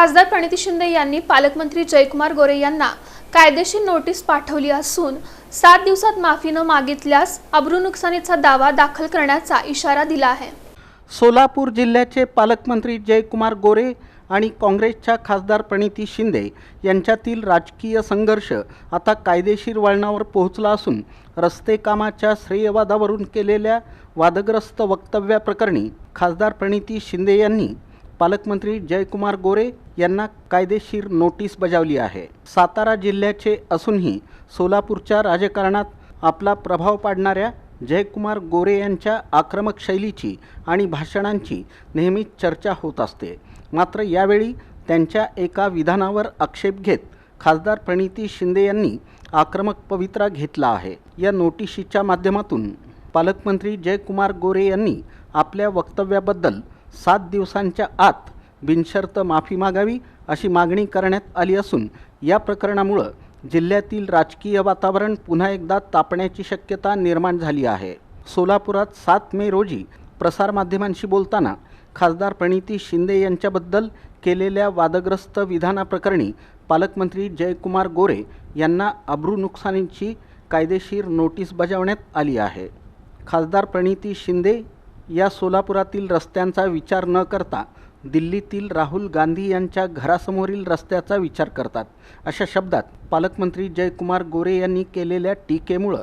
खासदार प्रणिती शिंदे यांनी पालकमंत्री जयकुमार गोरे यांना कायदेशीर नोटीस पाठवली असून 7 दिवसात माफी न मागितल्यास अब्रूनुकसानीचा दावा दाखल करण्याचा इशारा दिला आहे। सोलापूर जिल्ह्याचे पालकमंत्री जयकुमार गोरे आणि काँग्रेसच्या खासदार प्रणिती शिंदे यांच्यातील राजकीय संघर्ष आता कायदेशीर वळणावर पोहोचला असून रस्ते कामाच्या श्रेयवादावरून केलेल्या वादग्रस्त वक्तव्याप्रकरणी खासदार प्रणिती शिंदे यांनी पालकमंत्री जयकुमार गोरे यांना कायदेशीर नोटीस बजावली आहे। सातारा जिल्ह्याचे असूनही सोलापूरच्या राजकारणात आपला प्रभाव पाडणाऱ्या जयकुमार गोरे यांच्या आक्रमक शैलीची आणि भाषणांची नेहमीच चर्चा होत असते। मात्र यावेळी त्यांच्या एका विधानावर आक्षेप घेत खासदार प्रणिती शिंदे यांनी आक्रमक पवित्रा घेतला आहे। या नोटिशीच्या माध्यमातून पालकमंत्री जयकुमार गोरे यांनी आपल्या वक्तव्याबद्दल 7 दिवसांच्या आत बिनशर्त माफी मागावी अशी मागणी करण्यात आली असून या प्रकरणामुळे जिल्ह्यातील राजकीय वातावरण पुन्हा एकदा तापण्याची शक्यता निर्माण झाली आहे। सोलापुरात 7 मे रोजी प्रसारमाध्यमांशी बोलताना खासदार प्रणिती शिंदे यांच्याबद्दल केलेल्या वादग्रस्त विधानाप्रकरणी पालकमंत्री जयकुमार गोरे यांना अब्रूनुकसानीची कायदेशीर नोटीस बजावण्यात आली आहे। खासदार प्रणिती शिंदे या सोलापुरातील रस्त्यांचा विचार न करता दिल्लीतील राहुल गांधी यांच्या घरासमोरील रस्त्याचा विचार करतात अशा शब्दात पालकमंत्री जयकुमार गोरे यांनी केलेल्या टीकेमुळे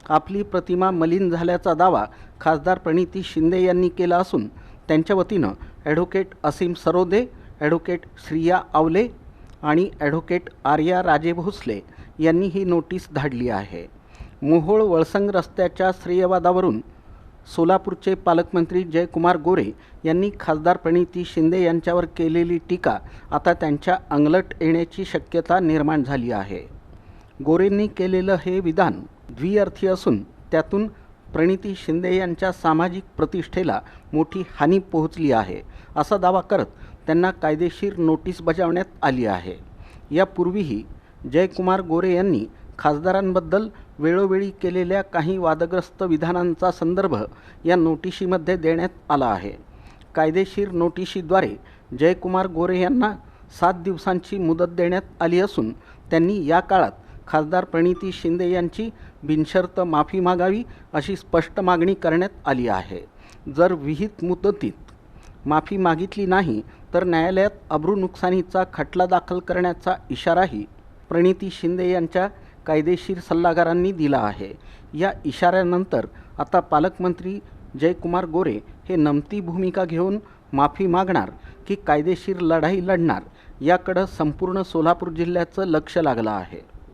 आपली प्रतिमा मलिन झाल्याचा दावा खासदार प्रणिती शिंदे यांनी केला असून त्यांच्या वतीनं ॲडव्होकेट असीम सरोदे, ॲडव्होकेट श्रिया आवले आणि ॲडव्होकेट आर्या राजे भोसले यांनी ही नोटीस धाडली आहे। मोहोळ वळसंग रस्त्याच्या श्रेयवादावरून सोलापूरचे पालकमंत्री जयकुमार गोरे यांनी खासदार प्रणिती शिंदे यांच्यावर केलेली टीका आता त्यांच्या अंगलट येण्याची शक्यता निर्माण झाली आहे। गोरेंनी केलेलं हे विधान द्विअर्थी असून त्यातून प्रणिती शिंदे यांच्या सामाजिक प्रतिष्ठेला मोठी हानी पोहोचली आहे असा दावा करत त्यांना कायदेशीर नोटीस बजावण्यात आली आहे। यापूर्वीही जयकुमार गोरे यांनी खासदारांबद्दल वेळोवेळी केलेल्या काही वादग्रस्त विधानांचा संदर्भ या नोटिशीमध्ये देण्यात आला आहे। कायदेशीर नोटिशीद्वारे जयकुमार गोरे यांना 7 दिवसांची मुदत देण्यात आली असून त्यांनी या काळात खासदार प्रणिती शिंदे यांची बिनशर्त माफी मागावी अशी स्पष्ट मागणी करण्यात आली आहे। जर विहित मुदतीत माफी मागितली नाही तर न्यायालयात अब्रूनुकसानीचा खटला दाखल करण्याचा इशाराही प्रणिती शिंदे यांच्या कायदेशीर सल्लागारांनी दिला आहे। या इशाऱ्यानंतर आता पालकमंत्री जयकुमार गोरे हे नमती भूमिका घेऊन माफी मागणार की कायदेशीर लढाई लढणार याकडे संपूर्ण सोलापूर जिल्ह्याचं लक्ष लागलं आहे।